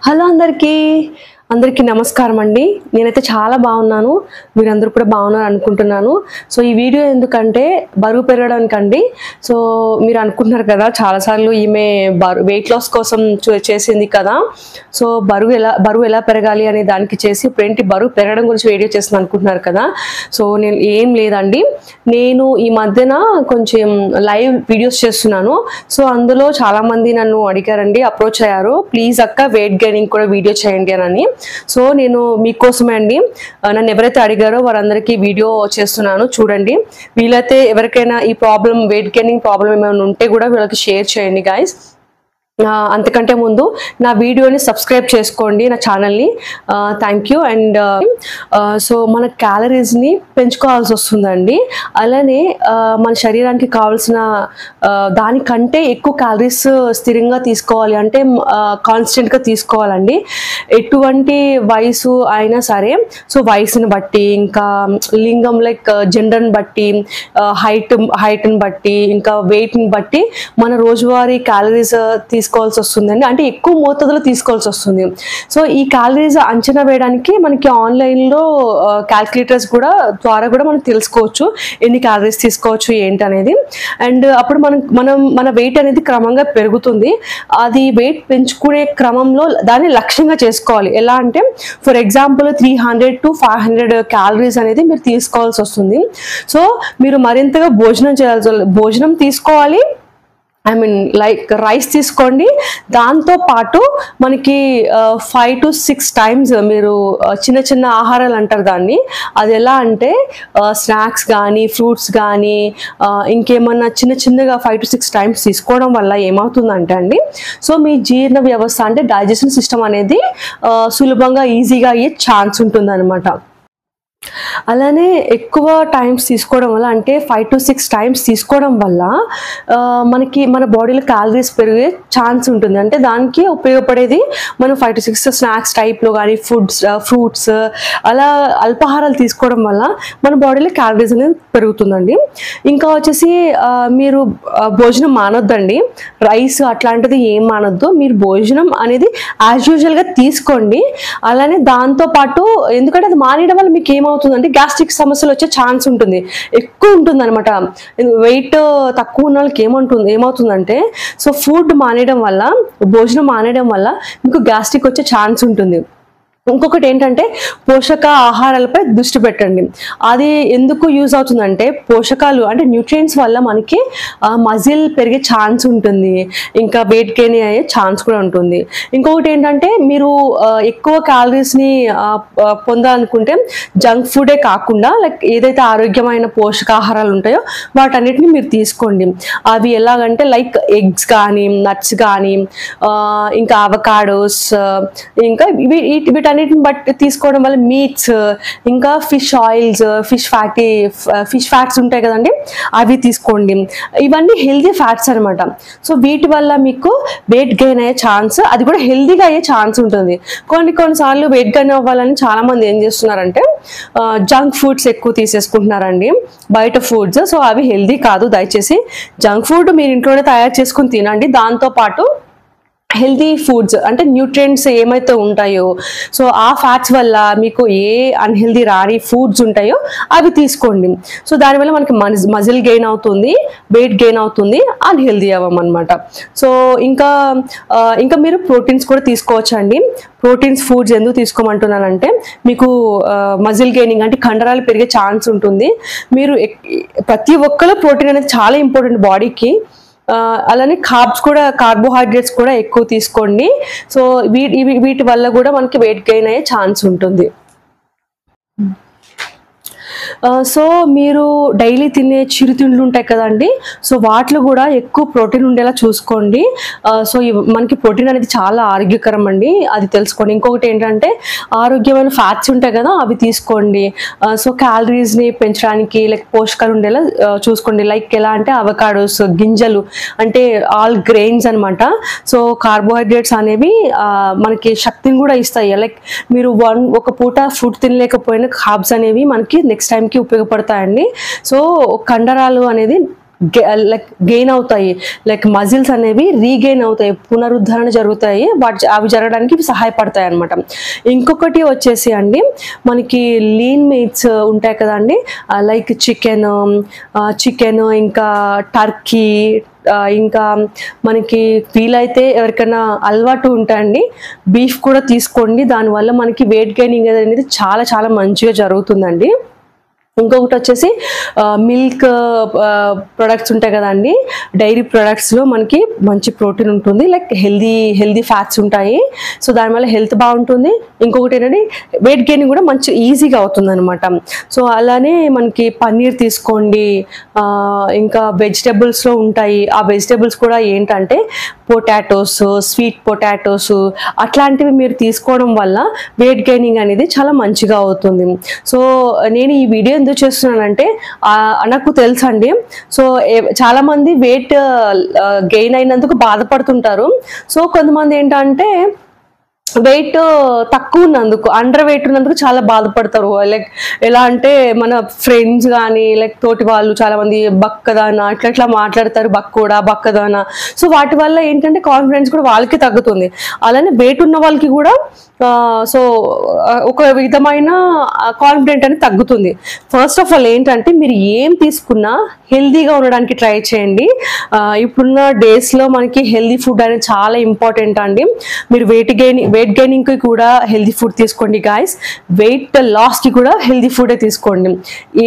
Hello అందరికీ నమస్కారం అండి. నేనైతే చాలా బాగున్నాను. మీరందరూ కూడా బాగున్నారు అనుకుంటున్నాను. సో ఈ వీడియో ఎందుకంటే బరువు పెరగడానికండి. సో మీరు అనుకుంటున్నారు కదా చాలాసార్లు ఈమె వెయిట్ లాస్ కోసం చేసింది కదా, సో బరువు ఎలా పెరగాలి అనే దానికి చేసి ఇప్పుడేంటి బరువు పెరగడం గురించి వీడియో చేస్తుంది అనుకుంటున్నారు కదా. సో నేను ఏం లేదండి, నేను ఈ మధ్యన కొంచెం లైవ్ వీడియోస్ చేస్తున్నాను. సో అందులో చాలామంది నన్ను అడిగారండి, అప్రోచ్ అయ్యారు, ప్లీజ్ అక్క వెయిట్ గెయినింగ్ కూడా వీడియో చేయండి అని. సో నేను మీకోసమే అండి, నన్ను ఎవరైతే అడిగారో వారందరికీ వీడియో చేస్తున్నాను, చూడండి. వీలైతే ఎవరికైనా ఈ ప్రాబ్లం వెయిట్ గెయినింగ్ ప్రాబ్లం ఏమైనా ఉంటే కూడా వీళ్ళకి షేర్ చేయండి గైస్. అంతకంటే ముందు నా వీడియోని సబ్స్క్రైబ్ చేసుకోండి, నా ఛానల్ని. Thank you. అండ్ సో మన క్యాలరీస్ని పెంచుకోవాల్సి వస్తుందండి. అలానే మన శరీరానికి కావాల్సిన దానికంటే ఎక్కువ క్యాలరీస్ స్థిరంగా తీసుకోవాలి అంటే కాన్స్టెంట్గా తీసుకోవాలండి. ఎటువంటి వయసు అయినా సరే, సో వయసుని బట్టి, ఇంకా లింగం లైక్ జెండర్ని బట్టి, హైట్ని బట్టి, ఇంకా వెయిట్ని బట్టి మన రోజువారీ క్యాలరీస్ తీసుకోవాల్సి వస్తుందండి. అంటే ఎక్కువ మోతాదులో తీసుకోవాల్సి వస్తుంది. సో ఈ క్యాలరీస్ అంచనా వేయడానికి మనకి ఆన్లైన్లో క్యాల్కులేటర్స్ ద్వారా కూడా మనం తెలుసుకోవచ్చు ఎన్ని క్యాలరీస్ తీసుకోవచ్చు ఏంటి అనేది. అండ్ అప్పుడు మన వెయిట్ అనేది క్రమంగా పెరుగుతుంది. అది వెయిట్ పెంచుకునే క్రమంలో దాన్ని లక్ష్యంగా చేసుకోవాలి. ఎలా అంటే ఫర్ ఎగ్జాంపుల్ 300 to 500 క్యాలరీస్ అనేది మీరు తీసుకోవాల్సి వస్తుంది. సో మీరు మరింతగా భోజనం తీసుకోవాలి. లైక్ రైస్ తీసుకోండి. దాంతో పాటు మనకి 5 to 6 టైమ్స్ మీరు చిన్న ఆహారాలు అంటారు దాన్ని, అది ఎలా అంటే స్నాక్స్ కానీ ఫ్రూట్స్ కానీ ఇంకేమన్నా చిన్నగా 5 to 6 టైమ్స్ తీసుకోవడం వల్ల ఏమవుతుందంటే అండి, సో మీ జీర్ణ వ్యవస్థ అంటే డైజెషన్ సిస్టమ్ అనేది సులభంగా ఈజీగా అయ్యే ఛాన్స్ ఉంటుంది అనమాట. అలానే ఎక్కువ టైమ్స్ తీసుకోవడం వల్ల అంటే 5 to 6 టైమ్స్ తీసుకోవడం వల్ల మన బాడీలో క్యాలరీస్ పెరిగే ఛాన్స్ ఉంటుంది. అంటే దానికి ఉపయోగపడేది మనం 5 to 6 స్నాక్స్ టైప్లో కానీ ఫ్రూట్స్ అలా అల్పాహారాలు తీసుకోవడం వల్ల మన బాడీలో క్యాలరీస్ అనేది పెరుగుతుందండి. ఇంకా వచ్చేసి మీరు భోజనం మానొద్దండి, రైస్ అట్లాంటిది ఏం మానొద్దు. మీరు భోజనం అనేది యాజ్ యూజువల్గా తీసుకోండి. అలానే దాంతోపాటు ఎందుకంటే అది మానేయడం వల్ల మీకు ఏమవుతుందంటే గ్యాస్ట్రిక్ సమస్యలు వచ్చే ఛాన్స్ ఉంటుంది, ఎక్కువ ఉంటుంది అనమాట. వెయిట్ తక్కువ ఉన్న వాళ్ళకి ఏమవుతుందంటే సో ఫుడ్ మానేయడం వల్ల, భోజనం మానేయడం వల్ల మీకు గ్యాస్ట్రిక్ వచ్చే ఛాన్స్ ఉంటుంది. ఇంకొకటి ఏంటంటే పోషక ఆహారాలపై దృష్టి పెట్టండి. అది ఎందుకు యూజ్ అవుతుందంటే పోషకాలు అంటే న్యూట్రియంట్స్ వల్ల మనకి మజిల్ పెరిగే ఛాన్స్ ఉంటుంది, ఇంకా వెయిట్ గెయిన్ అయ్యే ఛాన్స్ కూడా ఉంటుంది. ఇంకొకటి ఏంటంటే మీరు ఎక్కువ క్యాలరీస్ని పొందాలనుకుంటే జంక్ ఫుడే కాకుండా లైక్ ఏదైతే ఆరోగ్యమైన పోషకాహారాలు ఉంటాయో వాటన్నిటిని మీరు తీసుకోండి. అవి ఎలాగంటే లైక్ ఎగ్స్ కానీ, నట్స్ కానీ, ఇంకా అవకాడోస్, ఇంకా వీటన్నిటిని బట్టి తీసుకోవడం వల్ల మీట్స్, ఇంకా ఫిష్ ఆయిల్స్, ఫిష్ ఫ్యాట్స్ ఉంటాయి కదండి, అవి తీసుకోండి. ఇవన్నీ హెల్దీ ఫ్యాట్స్ అనమాట. సో వీటి వల్ల మీకు వెయిట్ గెయిన్ అయ్యే ఛాన్స్, అది కూడా హెల్దీగా అయ్యే ఛాన్స్ ఉంటుంది. కొన్నిసార్లు వెయిట్ గెయిన్ అవ్వాలని చాలా మంది ఏం చేస్తున్నారంటే జంక్ ఫుడ్స్ ఎక్కువ తీసేసుకుంటున్నారండి, బయట ఫుడ్స్. సో అవి హెల్దీ కాదు. దయచేసి జంక్ ఫుడ్ మీరు ఇంట్లోనే తయారు చేసుకుని తినండి. దాంతోపాటు హెల్తీ ఫుడ్స్ అంటే న్యూట్రియంట్స్ ఏమైతే ఉంటాయో, సో ఆ ఫ్యాట్స్ వల్ల మీకు ఏ అన్హెల్దీ రాని ఫుడ్స్ ఉంటాయో అవి తీసుకోండి. సో దానివల్ల మనకి మజిల్ గెయిన్ అవుతుంది, వెయిట్ గెయిన్ అవుతుంది, అన్హెల్దీ అవ్వమన్నమాట. సో ఇంకా మీరు ప్రోటీన్స్ కూడా తీసుకోవచ్చు అండి. ప్రోటీన్స్ ఫుడ్స్ ఎందుకు తీసుకోమంటున్నానంటే మీకు మజిల్ గెయినింగ్ అంటే కండరాలు పెరిగే ఛాన్స్ ఉంటుంది. మీరు ప్రతి ఒక్కరు ప్రోటీన్ అనేది చాలా ఇంపార్టెంట్ బాడీకి. అలానే కార్బోహైడ్రేట్స్ కూడా ఎక్కువ తీసుకోండి. సో వీటి వల్ల కూడా మనకి వెయిట్ గెయిన్ అయ్యే ఛాన్స్ ఉంటుంది. సో మీరు డైలీ తినే చిరుతిండ్లు ఉంటాయి కదండి, సో వాటిలో కూడా ఎక్కువ ప్రోటీన్ ఉండేలా చూసుకోండి. సో మనకి ప్రోటీన్ అనేది చాలా ఆరోగ్యకరం అండి, అది తెలుసుకోండి. ఇంకొకటి ఏంటంటే ఆరోగ్యమైన ఫ్యాట్స్ ఉంటాయి కదా, అవి తీసుకోండి. సో క్యాలరీస్ని పెంచడానికి లైక్ పోషకాలు ఉండేలా చూసుకోండి. లైక్ ఎలా అంటే అవకాడోస్, గింజలు అంటే ఆల్ గ్రెయిన్స్ అనమాట. సో కార్బోహైడ్రేట్స్ అనేవి మనకి శక్తిని కూడా ఇస్తాయి. లైక్ మీరు ఒక పూట ఫుడ్ తినలేకపోయినా కార్బ్స్ అనేవి మనకి నెక్స్ట్ టైంకి ఉపయోగపడతాయండి. సో కండరాలు అనేది లైక్ గెయిన్ అవుతాయి, లైక్ మజిల్స్ అనేవి రీగెయిన్ అవుతాయి, పునరుద్ధరణ జరుగుతాయి, అవి జరగడానికి ఇవి సహాయపడతాయి అనమాట. ఇంకొకటి వచ్చేసి అండి మనకి లీన్ మీట్స్ ఉంటాయి కదండి, లైక్ చికెన్ ఇంకా టర్కీ, ఇంకా మనకి వీలైతే ఎవరికైనా అలవాటు ఉంటాయండి బీఫ్ కూడా తీసుకోండి. దానివల్ల మనకి వెయిట్ గెయినింగ్ అనేది చాలా చాలా మంచిగా జరుగుతుందండి. ఇంకొకటి వచ్చేసి మిల్క్ ప్రొడక్ట్స్ ఉంటాయి కదండి, డైరీ ప్రొడక్ట్స్లో మనకి మంచి ప్రోటీన్ ఉంటుంది, లైక్ హెల్దీ ఫ్యాట్స్ ఉంటాయి. సో దానివల్ల హెల్త్ బాగుంటుంది. ఇంకొకటి ఏంటంటే వెయిట్ గెయినింగ్ కూడా మంచి ఈజీగా అవుతుంది అనమాట. సో అలానే మనకి పన్నీర్ తీసుకోండి, ఇంకా వెజిటేబుల్స్లో ఉంటాయి. ఆ వెజిటేబుల్స్ కూడా ఏంటంటే పొటాటోస్, స్వీట్ పొటాటోస్ అట్లాంటివి మీరు తీసుకోవడం వల్ల వెయిట్ గెయినింగ్ అనేది చాలా మంచిగా అవుతుంది. సో నేను ఈ వీడియో ఎందుకు చేస్తున్నానంటే నాకు తెలుసు అండి, సో చాలా మంది వెయిట్ గెయిన్ అయినందుకు బాధపడుతుంటారు. సో కొంతమంది ఏంటంటే వెయిట్ తక్కువ ఉన్నందుకు, అండర్ వెయిట్ ఉన్నందుకు చాలా బాధపడతారు. లైక్ ఎలా అంటే మన ఫ్రెండ్స్ కానీ లైక్ తోటి వాళ్ళు చాలా మంది బక్కదానా ఇట్లా మాట్లాడతారు, బక్కదానా. సో వాటి వల్ల ఏంటంటే కాన్ఫిడెన్స్ కూడా వాళ్ళకి తగ్గుతుంది. అలానే వెయిట్ ఉన్న వాళ్ళకి కూడా సో ఒక విధమైన కాన్ఫిడెంట్ అనేది తగ్గుతుంది. ఫస్ట్ ఆఫ్ ఆల్ ఏంటంటే మీరు ఏం తీసుకున్నా హెల్దీగా ఉండడానికి ట్రై చేయండి. ఇప్పుడున్న డేస్లో మనకి హెల్దీ ఫుడ్ అనేది చాలా ఇంపార్టెంట్ అండి. మీరు వెయిట్ గెయినింగ్కి కూడా హెల్దీ ఫుడ్ తీసుకోండి గాయస్, వెయిట్ లాస్కి కూడా హెల్దీ ఫుడే తీసుకోండి.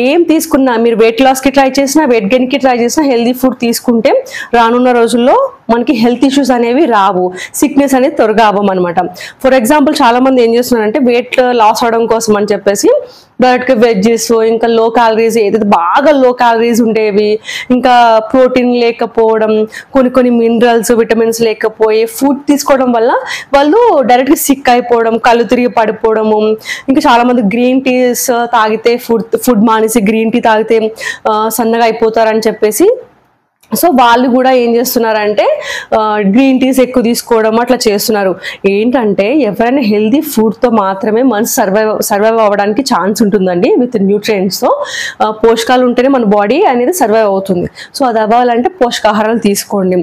ఏం తీసుకున్నా మీరు వెయిట్ లాస్కి ట్రై చేసినా వెయిట్ గెయిన్కి ట్రై చేసినా హెల్దీ ఫుడ్ తీసుకుంటే రానున్న రోజుల్లో మనకి హెల్త్ ఇష్యూస్ అనేవి రావు, సిక్నెస్ అనేది త్వరగా అవ్వమన్నమాట. ఫర్ ఎగ్జాంపుల్ చాలా మంది ఏం చేస్తున్నారంటే వెయిట్ లాస్ అవడం కోసం అని చెప్పేసి డైరెక్ట్గా వెజ్జెస్, ఇంకా లో క్యాలరీస్, ఏదైతే బాగా లో క్యాలరీస్ ఉండేవి, ఇంకా ప్రోటీన్ లేకపోవడం, కొన్ని మినరల్స్ విటమిన్స్ లేకపోయే ఫుడ్ తీసుకోవడం వల్ల వాళ్ళు డైరెక్ట్గా సిక్ అయిపోవడం, కళ్ళు తిరిగి పడిపోవడము. ఇంకా చాలా మంది గ్రీన్ టీస్ తాగితే ఫుడ్ మానేసి గ్రీన్ టీ తాగితే సన్నగా అయిపోతారని చెప్పేసి సో వాళ్ళు కూడా ఏం చేస్తున్నారంటే గ్రీన్ టీస్ ఎక్కువ తీసుకోవడం అట్లా చేస్తున్నారు. ఏంటంటే ఎవరైనా హెల్దీ ఫుడ్తో మాత్రమే మనసు సర్వైవ్ అవ్వడానికి ఛాన్స్ ఉంటుందండి. విత్ న్యూట్రియంట్స్తో పోషకాలు ఉంటేనే మన బాడీ అనేది సర్వైవ్ అవుతుంది. సో అది అవ్వాలంటే పోషకాహారాలు తీసుకోండి.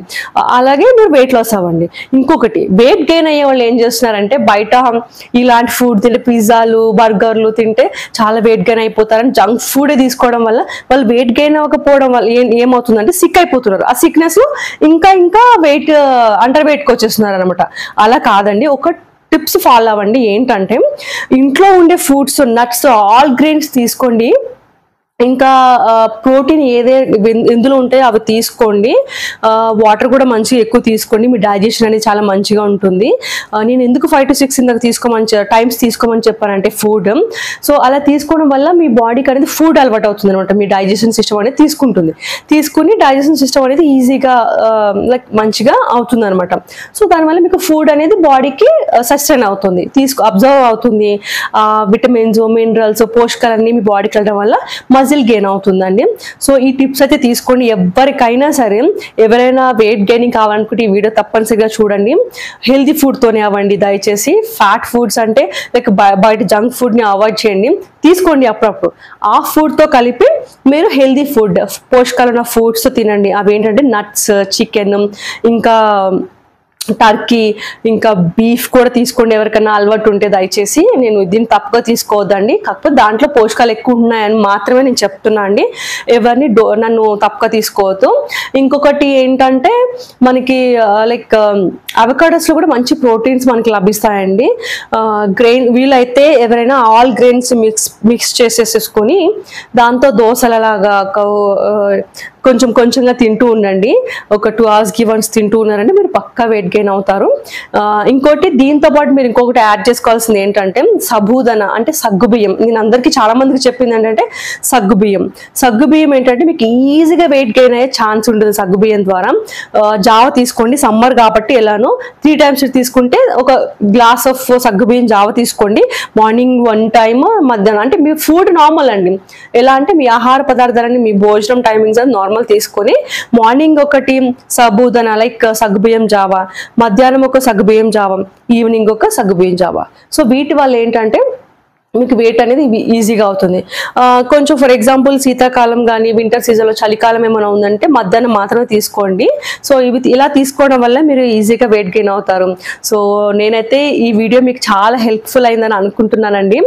అలాగే మీరు వెయిట్ లాస్ అవ్వండి. ఇంకొకటి వెయిట్ గెయిన్ అయ్యే వాళ్ళు ఏం చేస్తున్నారంటే బయట ఇలాంటి ఫుడ్ తింటే, పిజ్జాలు బర్గర్లు తింటే చాలా వెయిట్ గెయిన్ అయిపోతారని జంక్ ఫుడే తీసుకోవడం వల్ల వాళ్ళు వెయిట్ గెయిన్ అవ్వకపోవడం వల్ల ఏమవుతుందంటే సిక్ అయిపోతున్నారు. ఆ సిక్నెస్ లో ఇంకా వెయిట్ అండర్ వెయిట్ కి వచ్చేస్తున్నారు అనమాట. అలా కాదండి, ఒక టిప్స్ ఫాలో అవ్వండి. ఏంటంటే ఇంట్లో ఉండే ఫ్రూట్స్, నట్స్, ఆల్ గ్రెయిన్స్ తీసుకోండి. ఇంకా ప్రోటీన్ ఎందులో ఉంటాయో అవి తీసుకోండి. వాటర్ కూడా మంచిగా ఎక్కువ తీసుకోండి, మీ డైజెషన్ అనేది చాలా మంచిగా ఉంటుంది. నేను ఎందుకు 5 to 6 ఇందాక టైమ్స్ తీసుకోమని చెప్పానంటే ఫుడ్. సో అలా తీసుకోవడం వల్ల మీ బాడీకి అనేది ఫుడ్ అలవాటు అవుతుంది అనమాట. మీ డైజెషన్ సిస్టమ్ అనేది తీసుకుని డైజెషన్ సిస్టమ్ అనేది ఈజీగా లైక్ మంచిగా అవుతుంది అనమాట. సో దానివల్ల మీకు ఫుడ్ అనేది బాడీకి సస్టైన్ అవుతుంది, అబ్జర్వ్ అవుతుంది. విటమిన్స్, మినరల్స్, పోషకాలన్నీ మీ బాడీకి వెళ్ళడం వల్ల మజిల్ గెయిన్ అవుతుందండి. సో ఈ టిప్స్ అయితే తీసుకోండి. ఎవరికైనా సరే ఎవరైనా వెయిట్ గెయినింగ్ కావాలనుకుంటే ఈ వీడియో తప్పనిసరిగా చూడండి. హెల్దీ ఫుడ్తోనే అవ్వండి దయచేసి. ఫ్యాట్ ఫుడ్స్ అంటే లైక్ బయట జంక్ ఫుడ్ని అవాయిడ్ చేయండి. తీసుకోండి అప్పుడప్పుడు. ఆ ఫుడ్తో కలిపి మీరు హెల్దీ ఫుడ్, పోషకాలు ఉన్న ఫుడ్స్ తినండి. అవి ఏంటంటే నట్స్, చికెన్, ఇంకా టర్కీ, ఇంకా బీఫ్ కూడా తీసుకోండి. ఎవరికైనా అలవాటు ఉంటే దయచేసి. నేను దీన్ని తప్పుగా తీసుకోవద్దండి, కాకపోతే దాంట్లో పోషకాలు ఎక్కువ ఉన్నాయని మాత్రమే నేను చెప్తున్నా అండి. ఎవరిని నన్ను తప్పుగా తీసుకోవద్దు. ఇంకొకటి ఏంటంటే మనకి లైక్ అవకాడోస్లో కూడా మంచి ప్రోటీన్స్ మనకి లభిస్తాయండి. వీలైతే ఎవరైనా ఆల్ గ్రెయిన్స్ మిక్స్ చేసేసుకొని దాంతో దోశలలాగా కొంచెంగా తింటూ ఉండండి. ఒక 2 hours వన్స్ తింటూ ఉన్నారంటే మీరు పక్కా వెయిట్ గెయిన్ అవుతారు. ఇంకోటి దీంతో పాటు మీరు ఇంకొకటి యాడ్ చేసుకోవాల్సింది ఏంటంటే సబూదన అంటే సగ్గుబియ్యం. నేను అందరికీ చాలా మందికి చెప్పింది ఏంటంటే సగ్గుబియ్యం ఏంటంటే మీకు ఈజీగా వెయిట్ గెయిన్ అయ్యే ఛాన్స్ ఉంటుంది సగ్గుబియ్యం ద్వారా. జావ తీసుకోండి, సమ్మర్ కాబట్టి ఎలానో 3 times తీసుకుంటే ఒక గ్లాస్ ఆఫ్ సగ్గుబియ్యం జావ తీసుకోండి. మార్నింగ్ 1 time, మధ్యాహ్నం. అంటే మీ ఫుడ్ నార్మల్ అండి. ఎలా అంటే మీ ఆహార పదార్థాలని మీ భోజనం టైమింగ్స్ అని నార్మల్ తీసుకొని మార్నింగ్ ఒకటి సబూదన లైక్ సగ్గుబియ్యం జావ, మధ్యాహ్నం ఒక సగ్గుబియ్యం జావ, ఈవినింగ్ ఒక సగ్గుబియ్యం జావ. సో వీటి వల్ల ఏంటంటే మీకు వెయిట్ అనేది ఈజీగా అవుతుంది. కొంచెం ఫర్ ఎగ్జాంపుల్ శీతాకాలం కానీ వింటర్ సీజన్లో చలికాలం ఏమైనా ఉందంటే మధ్యాహ్నం మాత్రమే తీసుకోండి. సో ఇవి ఇలా తీసుకోవడం వల్ల మీరు ఈజీగా వెయిట్ గెయిన్ అవుతారు. సో నేనైతే ఈ వీడియో మీకు చాలా హెల్ప్ఫుల్ అయిందని అనుకుంటున్నానండి.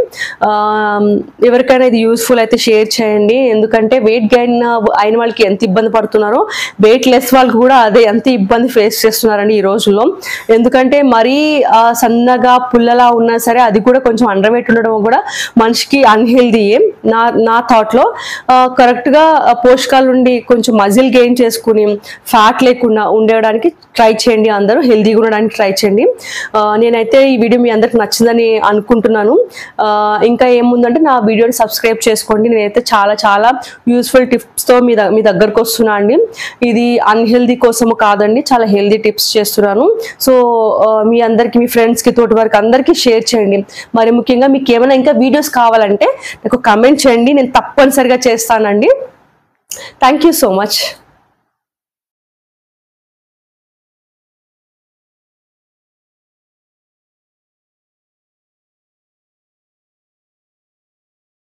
ఎవరికైనా ఇది యూస్ఫుల్ అయితే షేర్ చేయండి. ఎందుకంటే వెయిట్ గెయిన్ అయిన వాళ్ళకి ఎంత ఇబ్బంది పడుతున్నారో వెయిట్ లెస్ వాళ్ళకి కూడా అదే ఎంత ఇబ్బంది ఫేస్ చేస్తున్నారండి ఈ రోజుల్లో. ఎందుకంటే మరీ సన్నగా పుల్లలా ఉన్నా సరే అది కూడా కొంచెం అండర్ వెయిట్ ఉండడం కూడా మనిషికి అన్హెల్దీ. నా థాట్లో కరెక్ట్గా పోషకాలు ఉండి కొంచెం మజిల్ గెయిన్ చేసుకుని ఫ్యాట్ లేకుండా ఉండడానికి ట్రై చేయండి. అందరూ హెల్దీగా ఉండడానికి ట్రై చేయండి. నేనైతే ఈ వీడియో మీ అందరికి నచ్చిందని అనుకుంటున్నాను. ఇంకా ఏముందంటే నా వీడియోని సబ్స్క్రైబ్ చేసుకోండి. నేనైతే చాలా చాలా యూస్ఫుల్ టిప్స్తో మీ దగ్గరకు వస్తున్నా అండి. ఇది అన్హెల్దీ కోసము కాదండి, చాలా హెల్దీ టిప్స్ చేస్తున్నాను. సో మీ అందరికీ, మీ ఫ్రెండ్స్కి, తోటి వారికి అందరికీ షేర్ చేయండి. మరి ముఖ్యంగా మీకు ఏమైనా ఇంకా వీడియోస్ కావాలంటే నాకు కమెంట్ చేయండి, నేను తప్పనిసరిగా చేస్తానండి. Thank you so much.